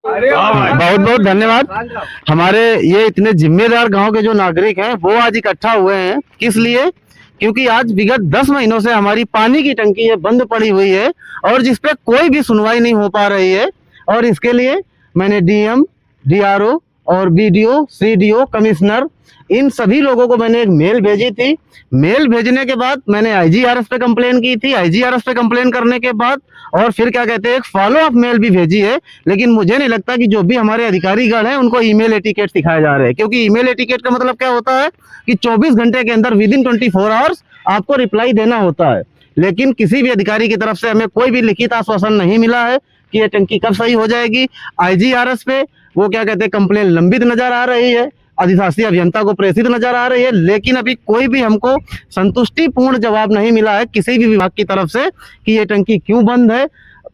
बहुत बहुत धन्यवाद। हमारे ये इतने जिम्मेदार गांव के जो नागरिक हैं वो आज इकट्ठा हुए हैं, किस लिए? क्योंकि आज विगत 10 महीनों से हमारी पानी की टंकी ये बंद पड़ी हुई है और जिस पे कोई भी सुनवाई नहीं हो पा रही है। और इसके लिए मैंने डीएम, डीआरओ और बीडीओ, सीडीओ, कमिश्नर, इन सभी लोगों को मैंने एक मेल भेजी थी। मेल भेजने के बाद मैंने आईजीआरएस पे कंप्लेन की थी। आईजीआरएस पे कंप्लेन करने के बाद और फिर क्या कहते हैं, एक फॉलो अप मेल भी भेजी है। लेकिन मुझे नहीं लगता कि जो भी हमारे अधिकारीगण हैं उनको ईमेल एटिकेट सिखाए जा रहे हैं, क्योंकि ईमेल एटिकेट का मतलब क्या होता है कि 24 घंटे के अंदर विद इन 24 आवर्स आपको रिप्लाई देना होता है। लेकिन किसी भी अधिकारी की तरफ से हमें कोई भी लिखित आश्वासन नहीं मिला है कि ये टंकी कब सही हो जाएगी। आईजीआरएस पे वो क्या कहते हैं, कंप्लेन लंबित नजर आ रही है, अधिशासी अभियंता को प्रेषित नजर आ रही है, लेकिन अभी कोई भी हमको संतुष्टिपूर्ण जवाब नहीं मिला है किसी भी विभाग की तरफ से कि ये टंकी क्यों बंद है।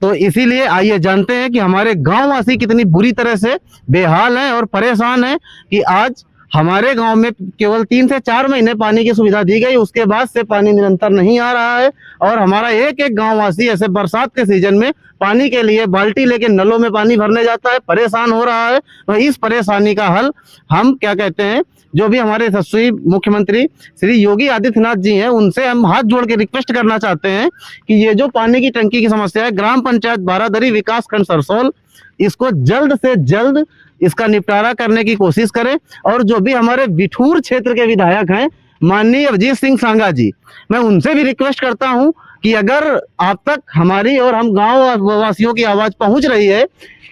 तो इसीलिए आइए जानते हैं कि हमारे गांव वासी कितनी बुरी तरह से बेहाल हैं और परेशान हैं कि आज हमारे गांव में केवल 3 से 4 महीने पानी की सुविधा दी गई, उसके बाद से पानी निरंतर नहीं आ रहा है। और हमारा एक एक गांव वासी ऐसे बरसात के सीजन में पानी के लिए बाल्टी लेके नलों में पानी भरने जाता है, परेशान हो रहा है। तो इस परेशानी का हल हम क्या कहते हैं, जो भी हमारे यशस्वी मुख्यमंत्री श्री योगी आदित्यनाथ जी हैं, उनसे हम हाथ जोड़ के रिक्वेस्ट करना चाहते हैं कि ये जो पानी की टंकी की समस्या है, ग्राम पंचायत बारादरी विकास खंड सरसोल, इसको जल्द से जल्द इसका निपटारा करने की कोशिश करें। और जो भी हमारे बिठूर क्षेत्र के विधायक हैं माननीय अवजीत सिंह सांगा जी, मैं उनसे भी रिक्वेस्ट करता हूं कि अगर आप तक हमारी और हम गांव वासियों की आवाज पहुंच रही है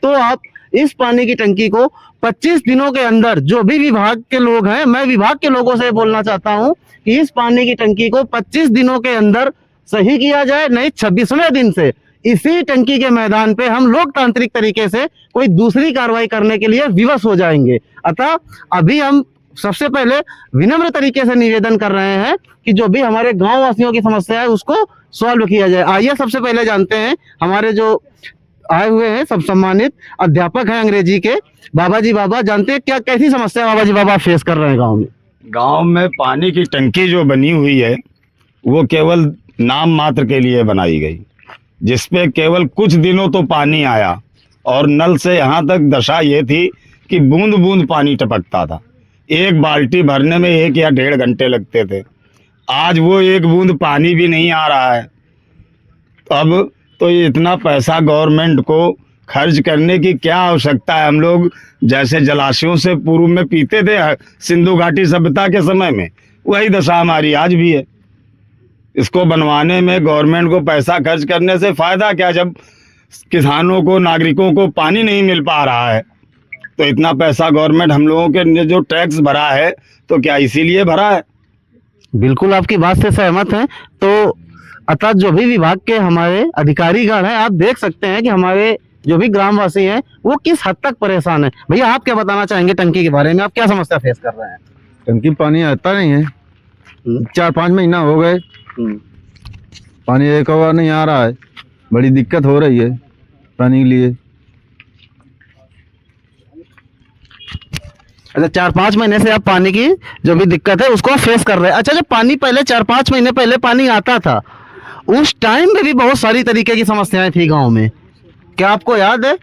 तो आप इस पानी की टंकी को 25 दिनों के अंदर, जो भी विभाग के लोग हैं, मैं विभाग के लोगों से बोलना चाहता हूं कि इस पानी की टंकी को 25 दिनों के अंदर सही किया जाए, नहीं 26वें दिन से इसी टंकी के मैदान पे हम लोकतांत्रिक तरीके से कोई दूसरी कार्रवाई करने के लिए विवश हो जाएंगे। अतः अभी हम सबसे पहले विनम्र तरीके से निवेदन कर रहे हैं कि जो भी हमारे गांव वासियों की समस्या है उसको सॉल्व किया जाए। आइए सबसे पहले जानते हैं, हमारे जो आए हुए हैं सब सम्मानित अध्यापक हैं अंग्रेजी के, बाबा जी। बाबा, जानते हैं क्या कैसी समस्या बाबा जी बाबा फेस कर रहे हैं गाँव में? गांव में पानी की टंकी जो बनी हुई है वो केवल नाम मात्र के लिए बनाई गई, जिसपे केवल कुछ दिनों तो पानी आया और नल से यहाँ तक दशा ये थी कि बूंद बूंद पानी टपकता था। एक बाल्टी भरने में 1 या 1.5 घंटे लगते थे। आज वो एक बूंद पानी भी नहीं आ रहा है। अब तो ये इतना पैसा गवर्नमेंट को खर्च करने की क्या आवश्यकता है? हम लोग जैसे जलाशयों से पूर्व में पीते थे सिंधु घाटी सभ्यता के समय में, वही दशा हमारी आज भी है। इसको बनवाने में गवर्नमेंट को पैसा खर्च करने से फायदा क्या, जब किसानों को, नागरिकों को पानी नहीं मिल पा रहा है? तो इतना पैसा गवर्नमेंट हम लोगों के जो टैक्स भरा है, तो क्या इसीलिए भरा है? बिल्कुल आपकी बात से सहमत हैं। तो अतः जो भी विभाग के हमारे अधिकारीगण हैं, आप देख सकते हैं कि हमारे जो भी ग्रामवासी हैं वो किस हद तक परेशान है। भैया, आप क्या बताना चाहेंगे टंकी के बारे में? आप क्या समस्या फेस कर रहे हैं? टंकी पानी आता नहीं है, 4-5 महीना हो गए, पानी एक बार नहीं आ रहा है। बड़ी दिक्कत हो रही है पानी के लिए। अच्छा, 4-5 महीने से आप पानी की जो भी दिक्कत है उसको फेस कर रहे हैं। अच्छा, जब पानी पहले 4-5 महीने पहले पानी आता था, उस टाइम में भी बहुत सारी तरीके की समस्याएं थी गांव में, क्या आपको याद है?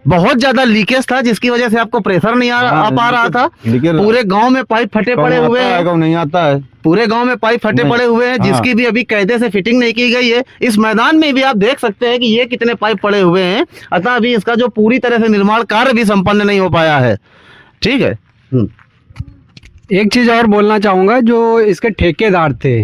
बहुत ज्यादा लीकेज था जिसकी वजह से आपको प्रेशर नहीं आ पा रहा था। पूरे गांव में पाइप फटे पड़े हुए हैं, नहीं आता है। पूरे गांव में पाइप फटे पड़े हुए हैं, जिसकी भी अभी कायदे से फिटिंग नहीं की गई है। इस मैदान में भी आप देख सकते हैं कि ये कितने पाइप पड़े हुए हैं। अतः अभी इसका जो पूरी तरह से निर्माण कार्य भी संपन्न नहीं हो पाया है। ठीक है। एक चीज और बोलना चाहूँगा, जो इसके ठेकेदार थे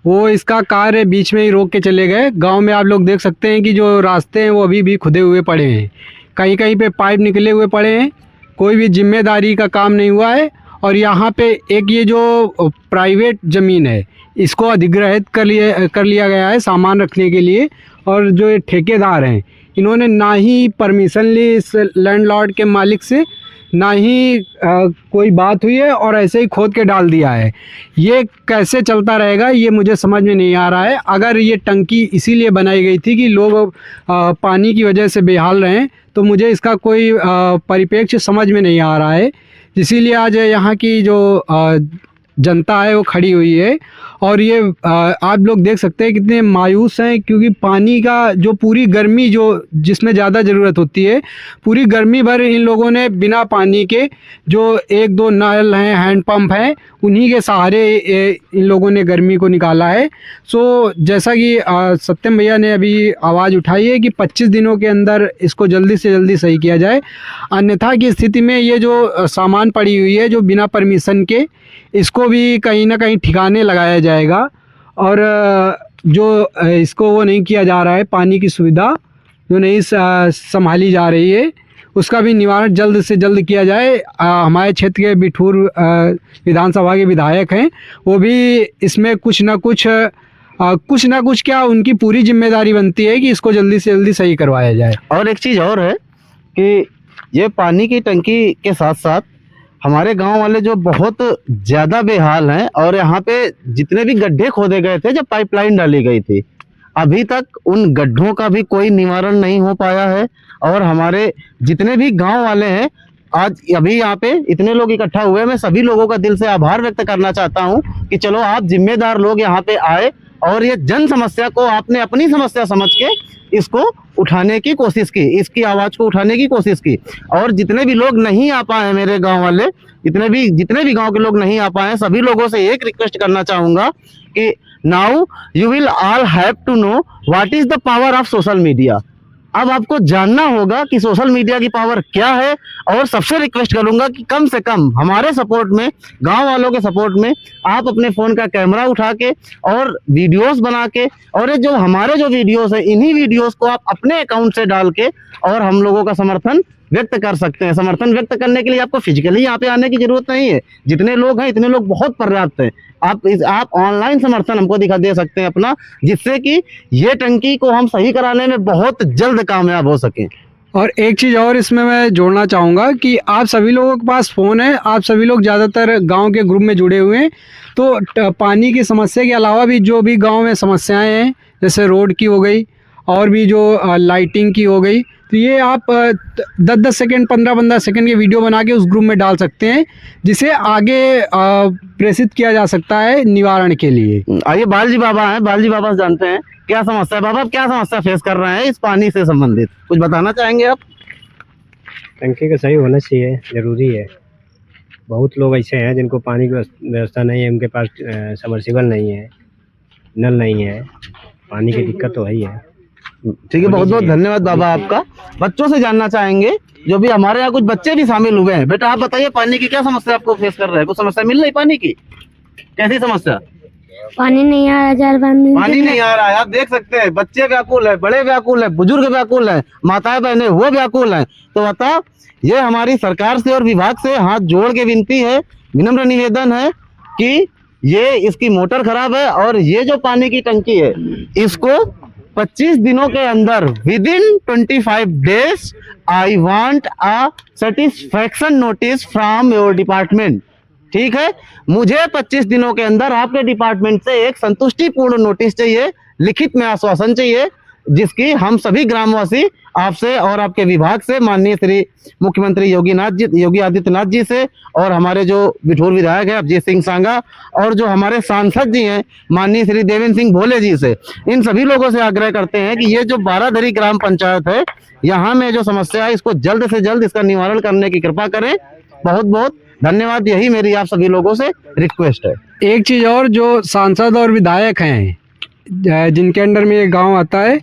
वो इसका कार्य बीच में ही रोक के चले गए। गांव में आप लोग देख सकते हैं कि जो रास्ते हैं वो अभी भी खुदे हुए पड़े हैं, कहीं कहीं पे पाइप निकले हुए पड़े हैं, कोई भी जिम्मेदारी का काम नहीं हुआ है। और यहाँ पे एक ये जो प्राइवेट ज़मीन है इसको अधिग्रहित कर लिया गया है सामान रखने के लिए। और जो ये ठेकेदार हैं इन्होंने ना ही परमिशन ली इस लैंडलॉर्ड के मालिक से, ना ही कोई बात हुई है, और ऐसे ही खोद के डाल दिया है। ये कैसे चलता रहेगा ये मुझे समझ में नहीं आ रहा है। अगर ये टंकी इसीलिए बनाई गई थी कि लोग पानी की वजह से बेहाल रहें, तो मुझे इसका कोई परिप्रेक्ष्य समझ में नहीं आ रहा है। इसीलिए आज यहाँ की जो जनता है वो खड़ी हुई है। और ये आप लोग देख सकते हैं कितने मायूस हैं, क्योंकि पानी का जो पूरी गर्मी जो जिसमें ज़्यादा ज़रूरत होती है, पूरी गर्मी भर इन लोगों ने बिना पानी के जो 1-2 नल हैं, हैंडपम्प हैं, उन्हीं के सहारे इन लोगों ने गर्मी को निकाला है। सो जैसा कि सत्यम भैया ने अभी आवाज़ उठाई है कि 25 दिनों के अंदर इसको जल्दी से जल्दी सही किया जाए, अन्यथा की स्थिति में ये जो सामान पड़ी हुई है जो बिना परमिशन के, इसको भी कहीं ना कहीं ठिकाने लगाया जाएगा। और जो इसको वो नहीं किया जा रहा है, पानी की सुविधा जो नहीं संभाली जा रही है, उसका भी निवारण जल्द से जल्द किया जाए। हमारे क्षेत्र के बिठूर विधानसभा के विधायक हैं, वो भी इसमें कुछ ना कुछ क्या उनकी पूरी जिम्मेदारी बनती है कि इसको जल्दी से जल्दी सही करवाया जाए। और एक चीज़ और है कि ये पानी की टंकी के साथ साथ हमारे गांव वाले जो बहुत ज़्यादा बेहाल हैं, और यहाँ पे जितने भी गड्ढे खोदे गए थे जब पाइपलाइन डाली गई थी, अभी तक उन गड्ढों का भी कोई निवारण नहीं हो पाया है। और हमारे जितने भी गांव वाले हैं, आज अभी यहाँ पे इतने लोग इकट्ठा हुए, मैं सभी लोगों का दिल से आभार व्यक्त करना चाहता हूँ कि चलो आप जिम्मेदार लोग यहाँ पे आए और ये जन समस्या को आपने अपनी समस्या समझ के इसको उठाने की कोशिश की, इसकी आवाज़ को उठाने की कोशिश की। और जितने भी लोग नहीं आ पाए मेरे गांव वाले, जितने भी गांव के लोग नहीं आ पाए, सभी लोगों से एक रिक्वेस्ट करना चाहूँगा कि now you will all have to know what is the power of social media. अब आपको जानना होगा कि सोशल मीडिया की पावर क्या है। और सबसे रिक्वेस्ट करूंगा कि कम से कम हमारे सपोर्ट में, गांव वालों के सपोर्ट में, आप अपने फ़ोन का कैमरा उठा के और वीडियोस बना के, और ये जो हमारे जो वीडियोस है, इन्हीं वीडियोस को आप अपने अकाउंट से डाल के और हम लोगों का समर्थन व्यक्त कर सकते हैं। समर्थन व्यक्त करने के लिए आपको फिजिकली यहाँ पे आने की जरूरत नहीं है। जितने लोग हैं, इतने लोग बहुत पर्याप्त हैं। आप ऑनलाइन समर्थन हमको दे सकते हैं अपना, जिससे कि ये टंकी को हम सही कराने में बहुत जल्द कामयाब हो सकें। और एक चीज़ और इसमें मैं जोड़ना चाहूँगा कि आप सभी लोगों के पास फ़ोन है, आप सभी लोग ज़्यादातर गांव के ग्रुप में जुड़े हुए हैं, तो पानी की समस्या के अलावा भी जो भी गांव में समस्याएं हैं, जैसे रोड की हो गई और भी जो लाइटिंग की हो गई, तो ये आप 10-10 सेकेंड 15-15 सेकेंड के वीडियो बना के उस ग्रुप में डाल सकते हैं, जिसे आगे प्रेषित किया जा सकता है निवारण के लिए। आइए बालजी बाबा हैं, बालजी बाबा से जानते हैं क्या समस्या है। बाबा, क्या समस्या फेस कर रहे हैं इस पानी से संबंधित, कुछ बताना चाहेंगे आप? टंकी का सही होना चाहिए, ज़रूरी है। बहुत लोग ऐसे हैं जिनको पानी की व्यवस्था नहीं है, उनके पास सबमर्सिबल नहीं है, नल नहीं है, पानी की दिक्कत तो वही है। ठीक है, बहुत बहुत धन्यवाद बाबा आपका। बच्चों से जानना चाहेंगे, जो भी हमारे यहाँ कुछ बच्चे भी शामिल हुए हैं। बेटा आप बताइए, पानी की क्या समस्या आपको फेस कर रहे हैं? कुछ समस्या मिल रही पानी की? कैसी समस्या? पानी नहीं आ रहा, पानी नहीं आ रहा है। आप देख सकते हैं बच्चे व्याकुल है, बड़े व्याकुल है, बुजुर्ग व्याकुल है, माताएं बहनें वो व्याकुल हैं। तो बता, ये हमारी सरकार से और विभाग से हाथ जोड़ के विनती है, विनम्र निवेदन है कि ये इसकी मोटर खराब है और ये जो पानी की टंकी है, इसको 25 दिनों के अंदर, within 25 days, I want a satisfaction notice from your department. ठीक है, मुझे 25 दिनों के अंदर आपके डिपार्टमेंट से एक संतुष्टिपूर्ण नोटिस चाहिए, लिखित में आश्वासन चाहिए, जिसकी हम सभी ग्रामवासी आपसे और आपके विभाग से, माननीय श्री मुख्यमंत्री योगी आदित्यनाथ जी से, और हमारे जो बिठूर विधायक है अभिजीत सिंह सांगा, और जो हमारे सांसद जी हैं माननीय श्री देवेंद्र सिंह भोले जी से, इन सभी लोगों से आग्रह करते हैं कि ये जो बाराधरी ग्राम पंचायत है, यहाँ में जो समस्या है, इसको जल्द से जल्द इसका निवारण करने की कृपा करें। बहुत बहुत धन्यवाद, यही मेरी आप सभी लोगों से रिक्वेस्ट है। एक चीज़ और, जो सांसद और विधायक हैं जिनके अंडर में ये गांव आता है,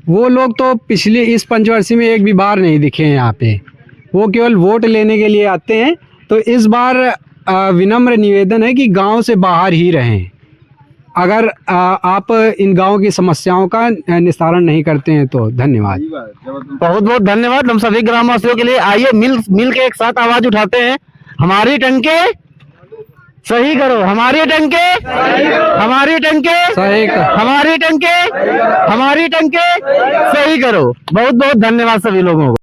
वो लोग तो पिछले इस पंचवर्षीय में एक भी बार नहीं दिखे हैं यहाँ पे, वो केवल वोट लेने के लिए आते हैं। तो इस बार विनम्र निवेदन है कि गांव से बाहर ही रहें, अगर आप इन गांव की समस्याओं का निस्तारण नहीं करते हैं तो। धन्यवाद, बहुत बहुत धन्यवाद हम सभी ग्रामवासियों के लिए। आइए मिल के एक साथ आवाज उठाते हैं, हमारी टंके सही करो, हमारी टंके हमारी टंके सही करो, हमारी टंके हमारी टंके सही करो। बहुत बहुत धन्यवाद सभी लोगों को।